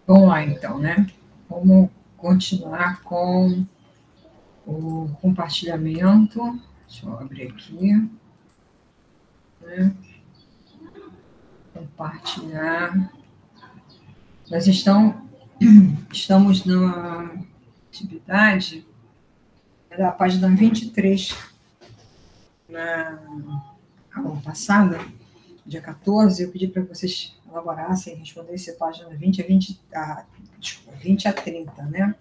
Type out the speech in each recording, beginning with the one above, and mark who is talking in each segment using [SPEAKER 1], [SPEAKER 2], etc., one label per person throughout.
[SPEAKER 1] Vamos lá, então, né? Vamos continuar com o compartilhamento. Deixa eu abrir aqui. Né? Compartilhar. Nós estamos na atividade da página 23, na aula passada, dia 14, eu pedi para vocês elaborassem, respondessem a página 20 a 30, né?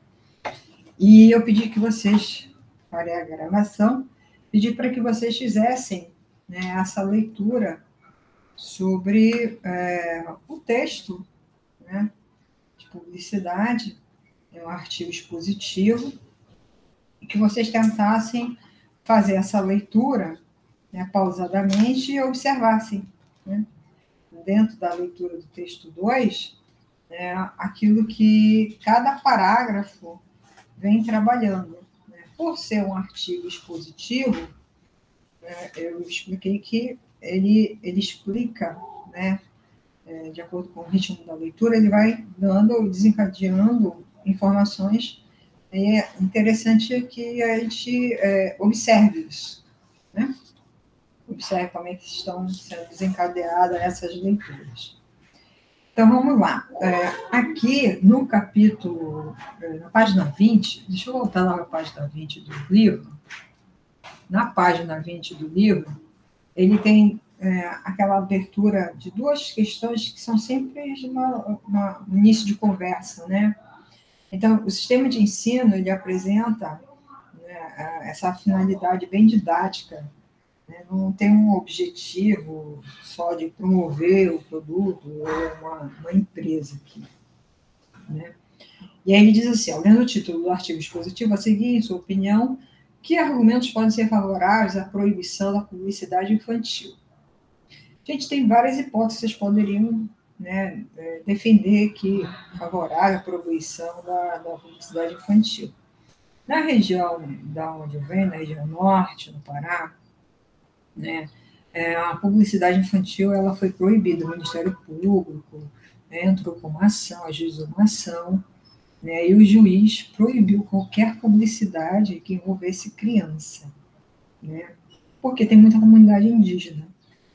[SPEAKER 1] E eu pedi que vocês, parei a gravação, pedi para que vocês fizessem, né, essa leitura sobre o texto, né, de publicidade, é um artigo expositivo, e que vocês tentassem fazer essa leitura, né, pausadamente e observassem, né, dentro da leitura do texto 2, né, aquilo que cada parágrafo vem trabalhando. Né. Por ser um artigo expositivo, né, eu expliquei que ele explica, né, de acordo com o ritmo da leitura, ele vai desencadeando informações. E é interessante que a gente observe isso, né? Observe como é que estão sendo desencadeadas essas leituras. Então, vamos lá. Aqui, no capítulo, na página 20, deixa eu voltar lá na página 20 do livro. Na página 20 do livro, ele tem aquela abertura de duas questões que são sempre um início de conversa, né? Então, o sistema de ensino, ele apresenta, né, essa finalidade bem didática, né? Não tem um objetivo só de promover o produto ou uma empresa aqui, né? E aí ele diz assim, lendo o título do artigo expositivo, a seguir, em sua opinião, que argumentos podem ser favoráveis à proibição da publicidade infantil? A gente tem várias hipóteses, vocês poderiam, né, defender que favorável à proibição da publicidade infantil. Na região da onde eu venho, na região norte, no Pará, né, a publicidade infantil ela foi proibida. O Ministério Público, né, entrou com uma ação, ajuizou uma ação, né, e o juiz proibiu qualquer publicidade que envolvesse criança, né, porque tem muita comunidade indígena.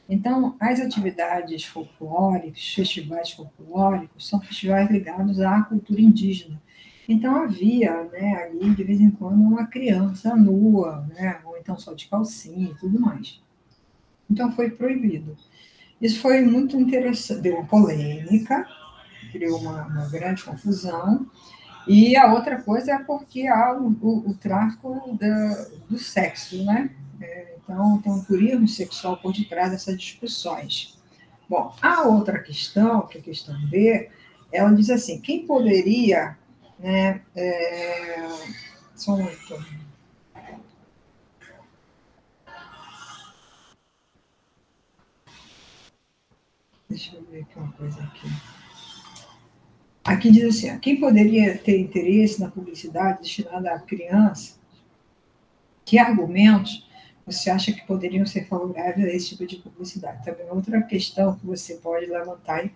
[SPEAKER 1] Então, as atividades folclóricas, festivais folclóricos, são festivais ligados à cultura indígena. Então, havia, né, ali, de vez em quando, uma criança nua, né, ou então só de calcinha e tudo mais. Então, foi proibido. Isso foi muito interessante, deu uma polêmica, criou uma grande confusão. E a outra coisa é porque há o tráfico do sexo, né? Então, tem um turismo sexual por detrás dessas discussões. Bom, a outra questão, que é a questão B, ela diz assim, quem poderia, né, são oito. Deixa eu ver aqui uma coisa aqui. Aqui diz assim, quem poderia ter interesse na publicidade destinada à criança? Que argumentos você acha que poderiam ser favoráveis a esse tipo de publicidade? Também outra questão que você pode levantar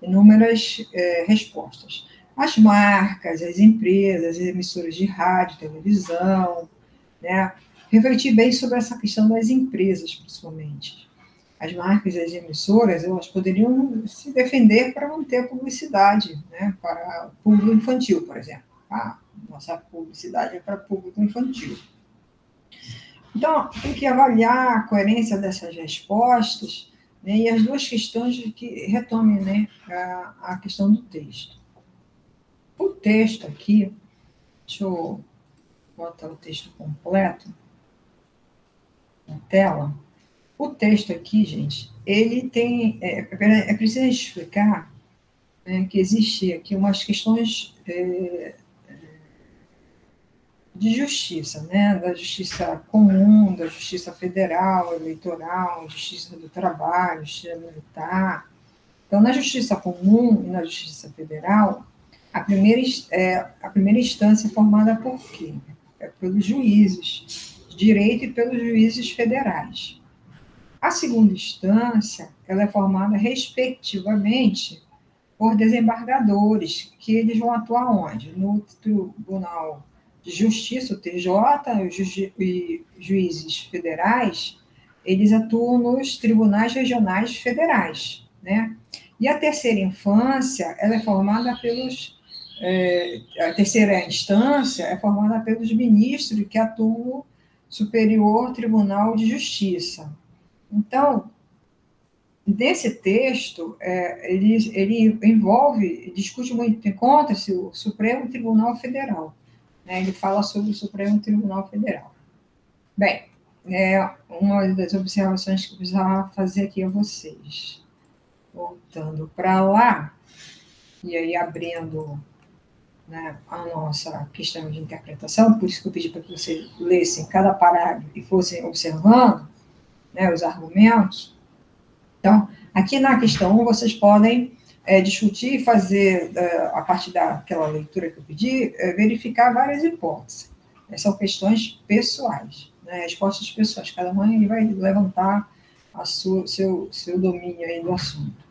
[SPEAKER 1] inúmeras respostas. As marcas, as empresas, as emissoras de rádio, televisão, né? Refletir bem sobre essa questão das empresas, principalmente. As marcas e as emissoras, elas poderiam se defender para manter a publicidade, né? Para o público infantil, por exemplo. Nossa publicidade é para público infantil. Então, tem que avaliar a coerência dessas respostas, né, e as duas questões que retomem, né, a questão do texto. O texto aqui, deixa eu botar o texto completo na tela. O texto aqui, gente, ele tem. É preciso explicar, né, que existe aqui umas questões de justiça, né? Da justiça comum, da justiça federal, eleitoral, justiça do trabalho, justiça militar. Então, na justiça comum e na justiça federal, a primeira instância é formada por quê? É pelos juízes de direito e pelos juízes federais. A segunda instância, ela é formada respectivamente por desembargadores, que eles vão atuar onde? No Tribunal de Justiça, o TJ, e juízes federais, eles atuam nos tribunais regionais federais, né? E a terceira infância, ela é formada pelos... a terceira instância é formada pelos ministros que atuam no Superior Tribunal de Justiça. Então, nesse texto, ele envolve, discute muito, encontra-se o Supremo Tribunal Federal, né? Ele fala sobre o Supremo Tribunal Federal. Bem, uma das observações que eu precisava fazer aqui a vocês. Voltando para lá, e aí abrindo, né, a nossa questão de interpretação, por isso que eu pedi para que vocês lessem cada parágrafo e fossem observando, né, os argumentos. Então, aqui na questão 1, vocês podem discutir e fazer, a partir daquela leitura que eu pedi, verificar várias hipóteses. São questões pessoais, né, respostas pessoais. Cada um vai levantar seu domínio aí do assunto.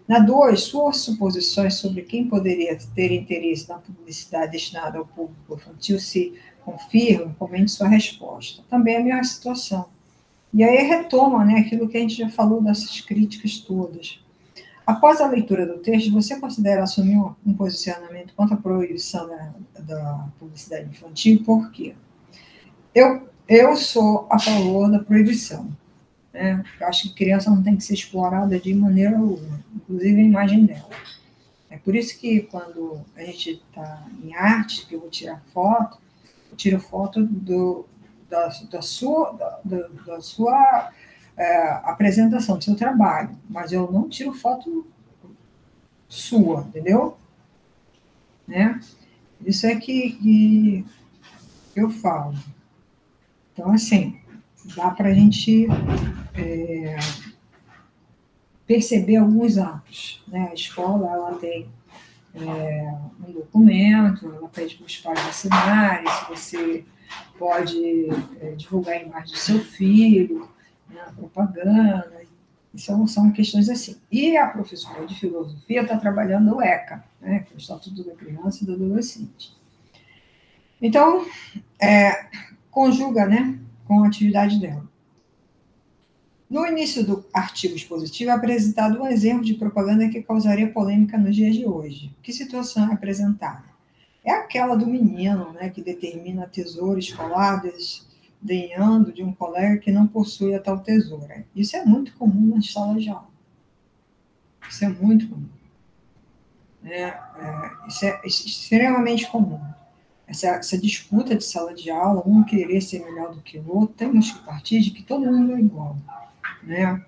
[SPEAKER 1] Na 2, suas suposições sobre quem poderia ter interesse na publicidade destinada ao público infantil se confirmam, comente sua resposta. Também é a mesma situação. E aí retoma, né, aquilo que a gente já falou dessas críticas todas. Após a leitura do texto, você considera assumir um posicionamento contra a proibição da publicidade infantil? Por quê? Eu sou a favor da proibição. Né? Eu acho que criança não tem que ser explorada de maneira alguma, inclusive a imagem dela. É por isso que quando a gente está em arte, que eu vou tirar foto, eu tiro foto da sua apresentação, do seu trabalho, mas eu não tiro foto sua, entendeu? Né? Isso é que eu falo. Então, assim, dá para a gente perceber alguns atos, né? A escola, ela tem um documento, ela pede para os pais assinarem, se você pode divulgar a imagem do seu filho, né, propaganda, são questões assim. E a professora de filosofia está trabalhando o ECA, né, que é o Estatuto da Criança e do Adolescente. Então, conjuga, né, com a atividade dela. No início do artigo expositivo, é apresentado um exemplo de propaganda que causaria polêmica nos dias de hoje. Que situação é apresentada? É aquela do menino, né, que determina tesouro escolar desdenhando de um colega que não possui a tal tesoura. Isso é muito comum nas salas de aula. Isso é muito comum. Isso é extremamente comum. Essa disputa de sala de aula, um querer ser melhor do que o outro, temos que partir de que todo mundo é igual. Né?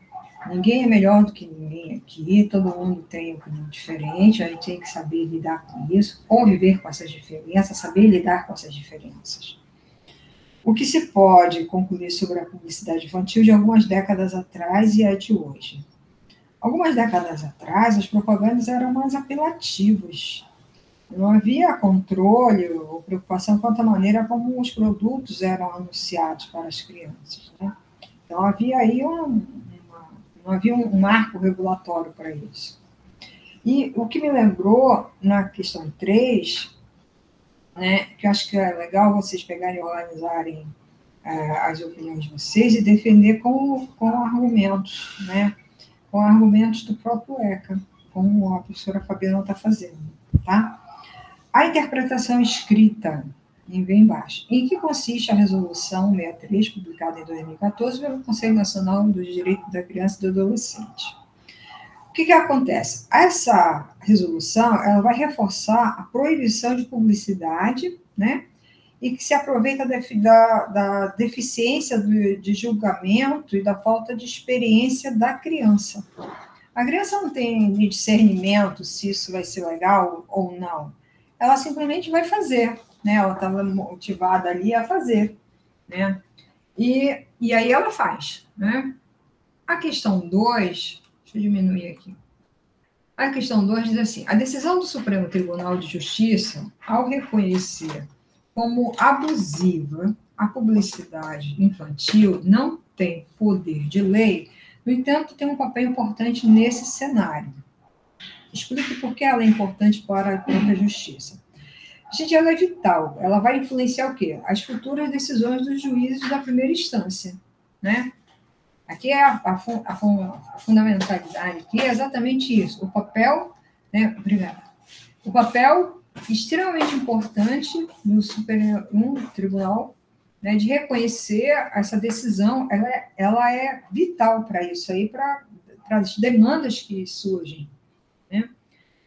[SPEAKER 1] Ninguém é melhor do que ninguém aqui, todo mundo tem opinião diferente, a gente tem que saber lidar com isso, conviver com essas diferenças, saber lidar com essas diferenças. O que se pode concluir sobre a publicidade infantil de algumas décadas atrás e a de hoje? Algumas décadas atrás, as propagandas eram mais apelativas. Não havia controle ou preocupação quanto à maneira como os produtos eram anunciados para as crianças, né? Então, havia aí não havia um marco regulatório para isso. E o que me lembrou, na questão 3, né, que eu acho que é legal vocês pegarem e organizarem as opiniões de vocês e defender com argumentos, né, com argumentos do próprio ECA, como a professora Fabiana está fazendo. Tá? A interpretação escrita, bem embaixo. Em que consiste a Resolução 63, publicada em 2014 pelo Conselho Nacional dos Direitos da Criança e do Adolescente? O que acontece? Essa resolução ela vai reforçar a proibição de publicidade, né, e que se aproveita da deficiência de julgamento e da falta de experiência da criança. A criança não tem discernimento se isso vai ser legal ou não. Ela simplesmente vai fazer, né? Ela estava motivada ali a fazer, né? E aí ela faz, né? A questão 2, deixa eu diminuir aqui. A questão 2 diz assim: a decisão do Supremo Tribunal de Justiça, ao reconhecer como abusiva a publicidade infantil, não tem poder de lei, no entanto, tem um papel importante nesse cenário. Explique por que ela é importante para a própria justiça. Gente, ela é vital. Ela vai influenciar o quê? As futuras decisões dos juízes da primeira instância, né? Aqui é a fundamentalidade, que é exatamente isso. O papel, né? Obrigada. O papel extremamente importante no tribunal, né, de reconhecer essa decisão, ela é vital para isso aí, para as demandas que surgem, né?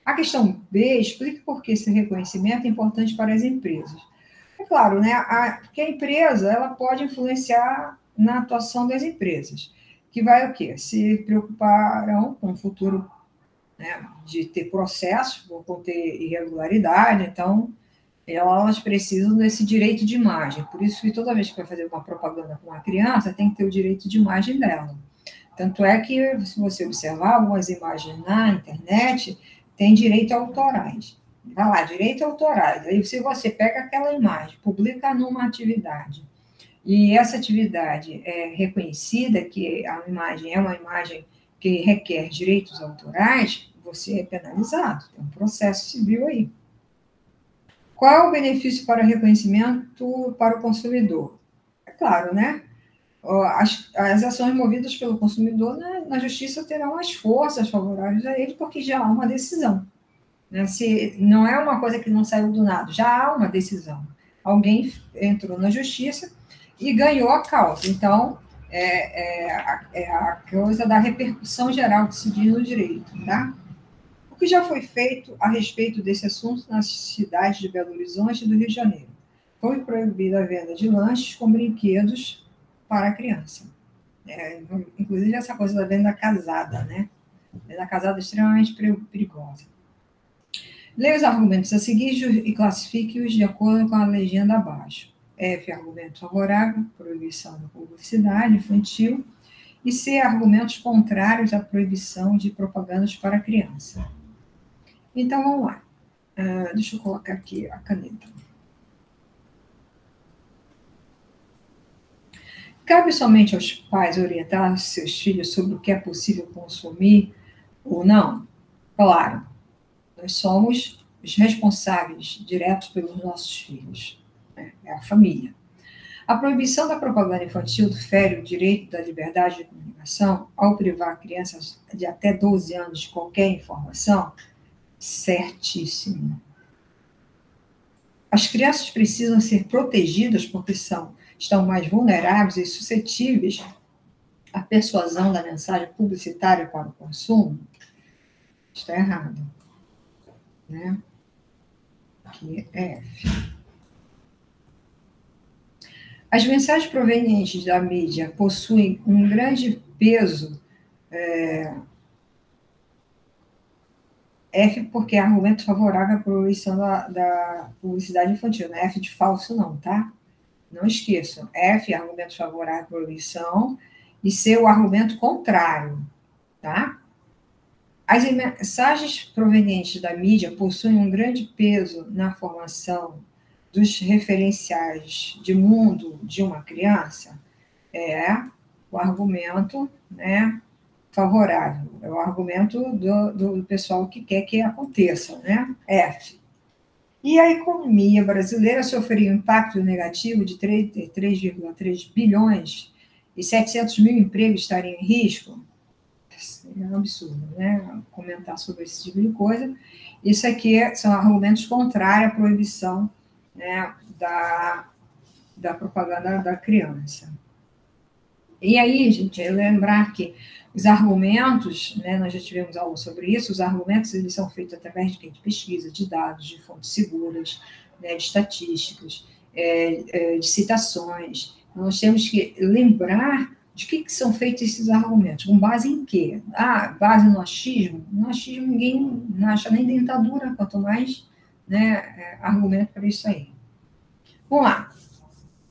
[SPEAKER 1] A questão B, explique por que esse reconhecimento é importante para as empresas. É claro, né, porque a empresa ela pode influenciar na atuação das empresas, que vai o quê? Se preocuparão com o futuro, né, de ter processos, vão ter irregularidade, então elas precisam desse direito de imagem. Por isso que toda vez que vai fazer uma propaganda com uma criança, tem que ter o direito de imagem dela. Tanto é que, se você observar algumas imagens na internet, tem direito autorais. Vai lá, direito autorais. Aí, se você pega aquela imagem, publica numa atividade, e essa atividade é reconhecida, que a imagem é uma imagem que requer direitos autorais, você é penalizado. Tem um processo civil aí. Qual é o benefício para o reconhecimento para o consumidor? É claro, né? As ações movidas pelo consumidor na justiça terão as forças favoráveis a ele, porque já há uma decisão, né? Se não é uma coisa que não saiu do nada, já há uma decisão. Alguém entrou na justiça e ganhou a causa. Então, é a coisa da repercussão geral que se diz no direito, tá? O que já foi feito a respeito desse assunto nas cidades de Belo Horizonte e do Rio de Janeiro? Foi proibida a venda de lanches com brinquedos para a criança. Inclusive essa coisa da venda casada, né? Venda casada é extremamente perigosa. Leia os argumentos a seguir e classifique-os de acordo com a legenda abaixo. F, argumento favorável, proibição da publicidade infantil. E C, argumentos contrários à proibição de propagandas para a criança. Então, vamos lá. Deixa eu colocar aqui a caneta. Cabe somente aos pais orientar seus filhos sobre o que é possível consumir ou não? Claro, nós somos os responsáveis diretos pelos nossos filhos, né? É a família. A proibição da propaganda infantil fere o direito da liberdade de comunicação ao privar crianças de até 12 anos de qualquer informação? Certíssimo. As crianças precisam ser protegidas porque estão mais vulneráveis e suscetíveis à persuasão da mensagem publicitária para o consumo? Está errado, né? Aqui é F. As mensagens provenientes da mídia possuem um grande peso. F, porque é argumento favorável à proibição da publicidade infantil. Não é F de falso, não, tá? Não esqueçam. F, argumento favorável à proibição. E C, o argumento contrário, tá? As mensagens provenientes da mídia possuem um grande peso na formação dos referenciais de mundo de uma criança? É o argumento, né, favorável. É o argumento do pessoal que quer que aconteça, né? F. E a economia brasileira sofreu um impacto negativo de 3,3 bilhões e 700 mil empregos estariam em risco? É um absurdo, né? Comentar sobre esse tipo de coisa. Isso aqui são argumentos contrários à proibição, né, da propaganda da criança. E aí, gente, lembrar que os argumentos, né, nós já tivemos aula sobre isso, os argumentos eles são feitos através de pesquisa, de dados, de fontes seguras, né, de estatísticas, de citações. Nós temos que lembrar de que são feitos esses argumentos, com base em quê? Base no achismo? No achismo ninguém não acha nem dentadura, quanto mais, né, argumento para isso aí. Vamos lá.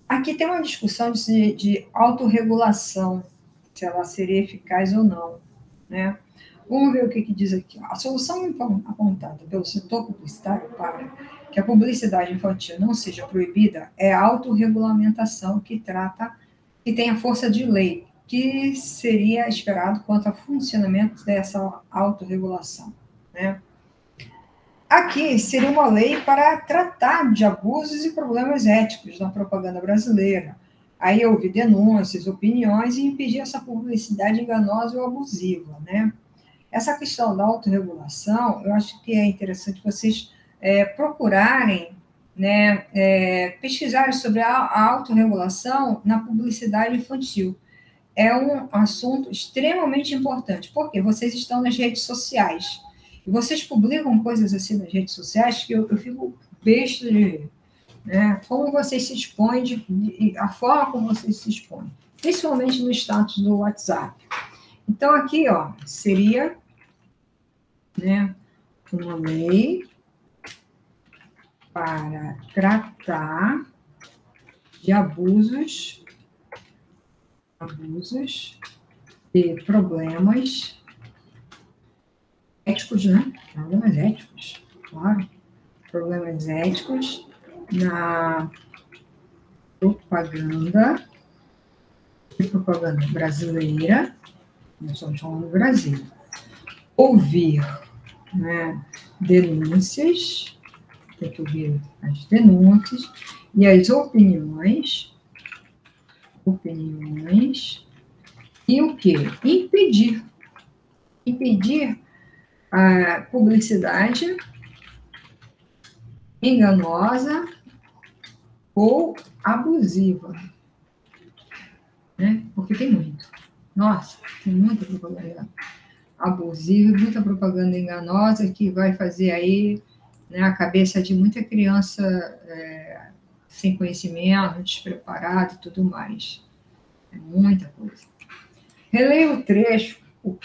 [SPEAKER 1] Aqui tem uma discussão de autorregulação, se ela seria eficaz ou não, né? Vamos ver o que diz aqui. A solução apontada pelo setor publicitário para que a publicidade infantil não seja proibida é a autorregulamentação que tem a força de lei, que seria esperado quanto ao funcionamento dessa autorregulação. né? Aqui seria uma lei para tratar de abusos e problemas éticos na propaganda brasileira. Aí ouvir denúncias, opiniões e impedir essa publicidade enganosa ou abusiva, né? Essa questão da autorregulação, eu acho que é interessante vocês procurarem, né, pesquisarem sobre a autorregulação na publicidade infantil. É um assunto extremamente importante, porque vocês estão nas redes sociais. E vocês publicam coisas assim nas redes sociais que eu fico besta de ver, né? Como vocês se expõem, a forma como vocês se expõem, principalmente no status do WhatsApp. Então, aqui, ó, seria, né, uma lei para tratar de abusos e problemas éticos, né? Problemas éticos, claro. Problemas éticos na propaganda brasileira. Nós estamos falando do Brasil. Ouvir, né, denúncias, tem que ouvir as denúncias e as opiniões, e o quê? Impedir a publicidade enganosa ou abusiva, né? Porque tem muito. Nossa, tem muita propaganda abusiva, muita propaganda enganosa que vai fazer aí, né, a cabeça de muita criança sem conhecimento, despreparada e tudo mais. É muita coisa. Releia o trecho, o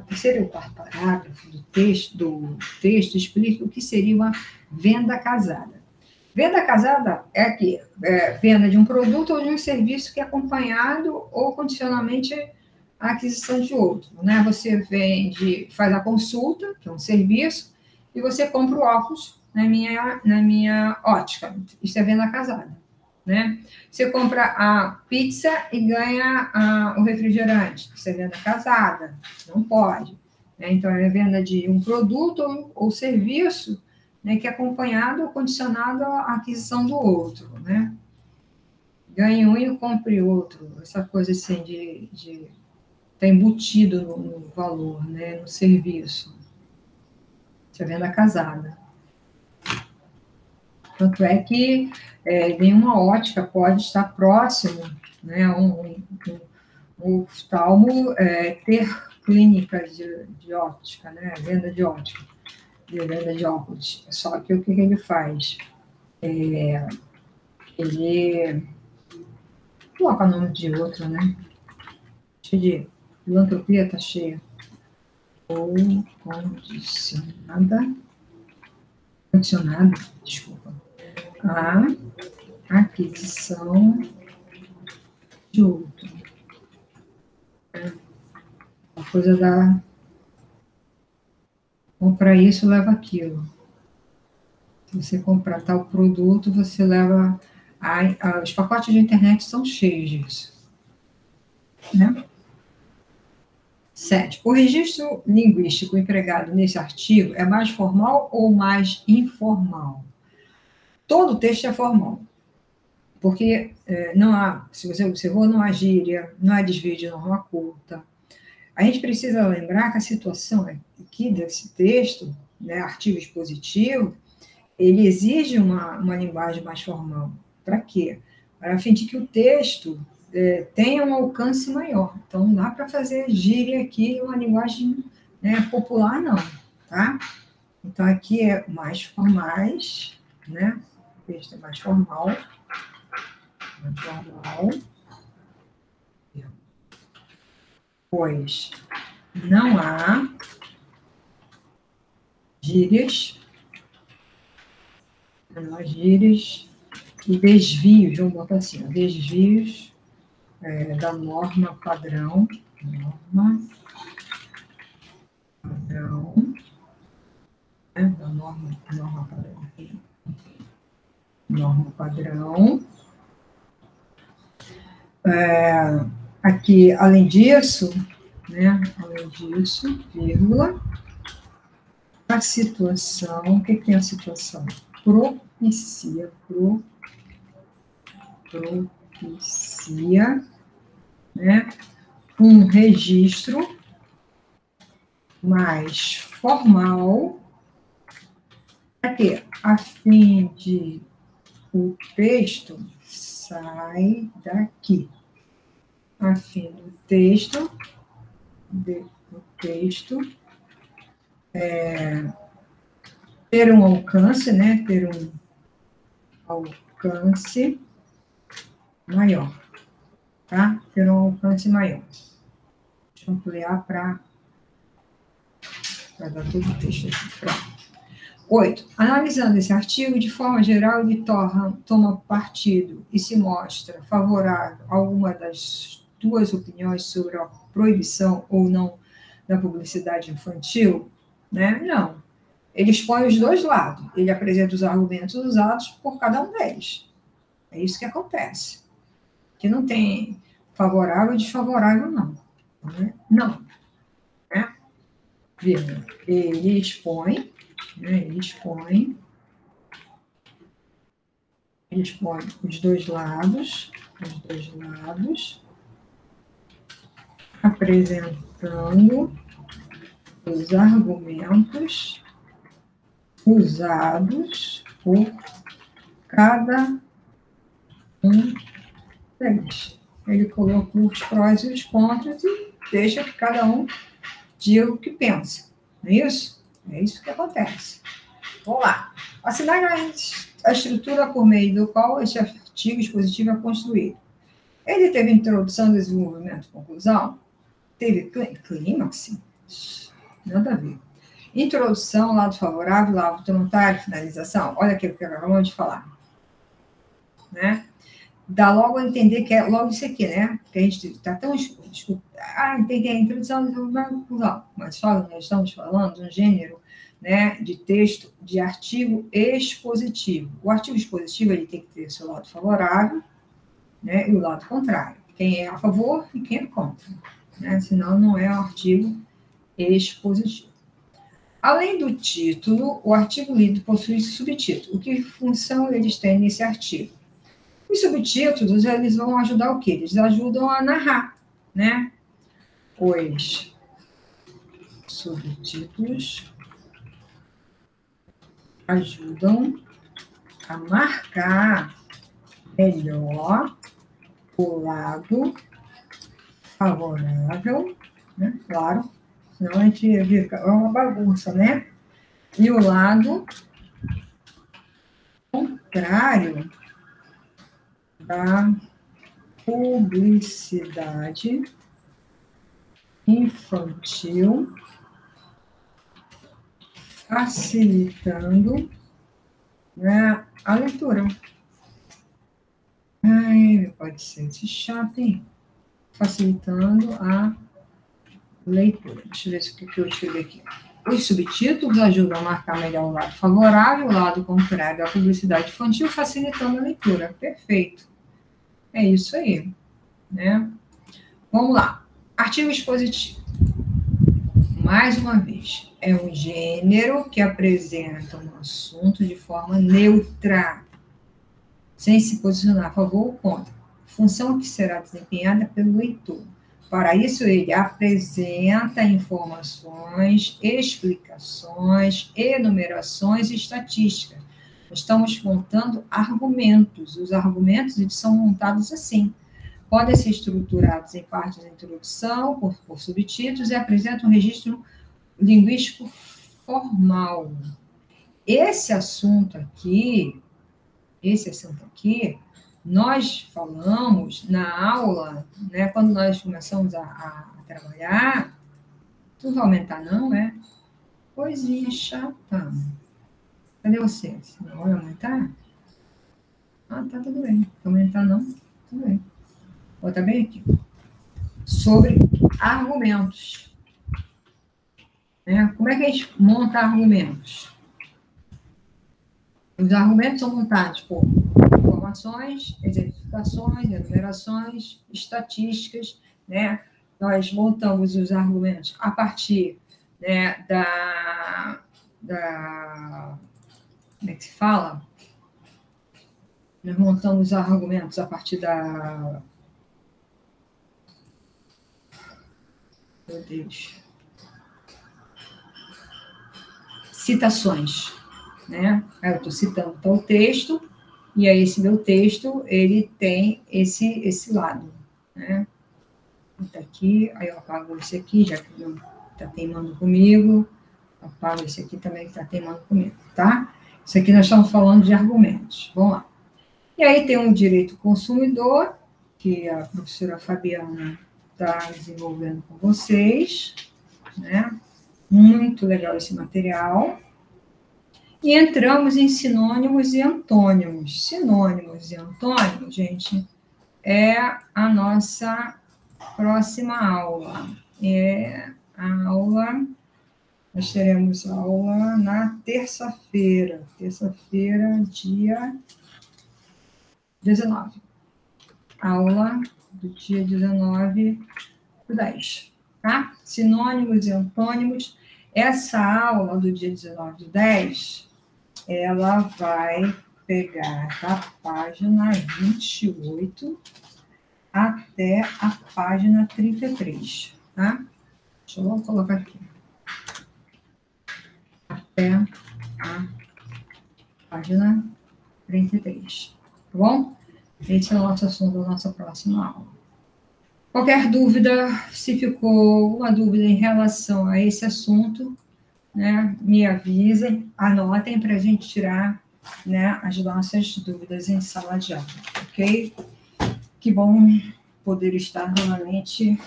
[SPEAKER 1] terceiro e o quarto parágrafo do texto explica o que seria uma venda casada. Venda casada é aqui, venda de um produto ou de um serviço que é acompanhado ou condicionalmente à aquisição de outro, né? Você faz a consulta, que é um serviço, e você compra o óculos na minha ótica. Isso é venda casada, né? Você compra a pizza e ganha o refrigerante. Isso é venda casada, não pode, né? Então, é venda de um produto ou serviço, né, que é acompanhado ou condicionado à aquisição do outro, né? Ganhe um e compre outro. Essa coisa assim de tá embutido no valor, né, no serviço. Isso é venda casada. Tanto é que nenhuma ótica pode estar próximo, né, um oftalmo ter clínicas de óptica, né, venda de óptica, de venda de óculos. Só que o que ele faz? Ele coloca o nome de outro, né? Cheio de filantropia, tá cheia. Ou condicionada, desculpa, a aquisição de outro. A coisa da comprar isso, leva aquilo. Se você comprar tal produto, você leva... os pacotes de internet são cheios disso, né? 7. O registro linguístico empregado nesse artigo é mais formal ou mais informal? Todo texto é formal, porque não há, se você observou, não há gíria, não há desvio de norma culta. A gente precisa lembrar que a situação aqui desse texto, né, artigo expositivo, ele exige uma linguagem mais formal. Para quê? Para fim de que o texto tenha um alcance maior. Então, não dá para fazer gíria aqui, uma linguagem, né, popular, não, tá? Então, aqui é mais formais, né? O texto é mais formal. Pois não há gírias, e desvios, vamos botar assim, desvios da norma padrão, né, da norma padrão. Aqui, além disso, vírgula, a situação, o que tem a situação? Propicia, né, um registro mais formal, para quê? A fim de o texto sai daqui. A fim do texto, ter um alcance, né? Ter um alcance maior, tá? Ter um alcance maior. Deixa eu ampliar para dar todo o texto aqui. Pronto. 8. Analisando esse artigo, de forma geral, ele toma partido e se mostra favorável a alguma das duas opiniões sobre a proibição ou não da publicidade infantil, né? Não. Ele expõe os dois lados. Ele apresenta os argumentos usados por cada um deles. É isso que acontece. Que não tem favorável e desfavorável, não. Não. Né? Ele expõe, né? Ele expõe os dois lados, apresentando os argumentos usados por cada um deles. Ele coloca os prós e os contras e deixa que cada um diga o que pensa. Não é isso? É isso que acontece. Vamos lá. Assinale a estrutura por meio do qual este artigo expositivo é construído. Ele teve introdução, desenvolvimento, conclusão? Teve clímax? Nada a ver. Introdução, lado favorável, lado contrário, finalização. Olha aquilo que acabamos de falar. Né? Dá logo a entender que é logo isso aqui, né? Que a gente está tão... entendi a introdução, desenvolvimento, conclusão. Mas nós estamos falando de um gênero, né, de texto, de artigo expositivo. O artigo expositivo ele tem que ter seu lado favorável, né, e o lado contrário. Quem é a favor e quem é contra. Né? Senão não é um artigo expositivo. Além do título, o artigo lido possui subtítulo. Que função eles têm nesse artigo? Os subtítulos, eles vão ajudar o quê? Eles ajudam a narrar, né? Os subtítulos ajudam a marcar melhor o lado favorável, né? Claro, senão a gente fica uma bagunça, né? E o lado contrário da publicidade infantil, facilitando, né, a leitura. Ai, pode ser chato, hein? Facilitando a leitura. Deixa eu ver o que eu escrevi aqui. Os subtítulos ajudam a marcar melhor o lado favorável, o lado contrário da publicidade infantil, facilitando a leitura. Perfeito. É isso aí, né? Vamos lá. Artigo expositivo. Mais uma vez, é um gênero que apresenta um assunto de forma neutra, sem se posicionar a favor ou contra. Função que será desempenhada pelo leitor. Para isso, ele apresenta informações, explicações, enumerações e estatísticas. Estamos montando argumentos. Os argumentos eles são montados assim. Podem ser estruturados em partes da introdução, por subtítulos, e apresentam um registro linguístico formal. Esse assunto aqui, nós falamos na aula, né, quando nós começamos a trabalhar, tu vai aumentar não, é? Coisinha chata. Cadê você? Não vai aumentar? Ah, tá tudo bem. Aumentar não? Tudo bem. Bota bem aqui. Sobre argumentos. Né? Como é que a gente monta argumentos? Os argumentos são montados por informações, exemplificações, enumerações, estatísticas, né? Nós montamos os argumentos a partir, né, que se fala? Nós montamos argumentos a partir da... Meu Deus. Citações, né? Aí eu estou citando tal texto, e aí esse meu texto, ele tem esse lado, né? Está aqui, aí eu apago esse aqui, já que não está teimando comigo, apago esse aqui também que está teimando comigo, tá? Isso aqui nós estamos falando de argumentos, vamos lá. E aí tem o direito consumidor, que a professora Fabiana está desenvolvendo com vocês, né? Muito legal esse material. E entramos em sinônimos e antônimos. Sinônimos e antônimos, gente, é a nossa próxima aula. Nós teremos aula na terça-feira, dia 19. Aula do dia 19/10, tá? Sinônimos e antônimos. Essa aula do dia 19/10, ela vai pegar da página 28 até a página 33, tá? Deixa eu colocar aqui. Até a página 33, tá bom? Esse é o nosso assunto da nossa próxima aula. Qualquer dúvida, se ficou uma dúvida em relação a esse assunto, né, me avisem, anotem para a gente tirar, né, as nossas dúvidas em sala de aula, ok? Que bom poder estar novamente,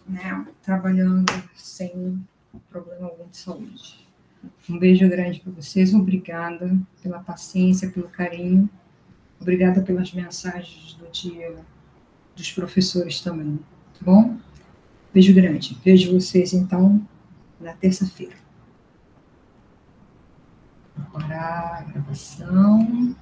[SPEAKER 1] né, trabalhando sem problema algum de saúde. Um beijo grande para vocês, obrigada pela paciência, pelo carinho, obrigada pelas mensagens do dia dos professores também, tá bom? Beijo grande. Vejo vocês, então, na terça-feira. Vou parar a gravação.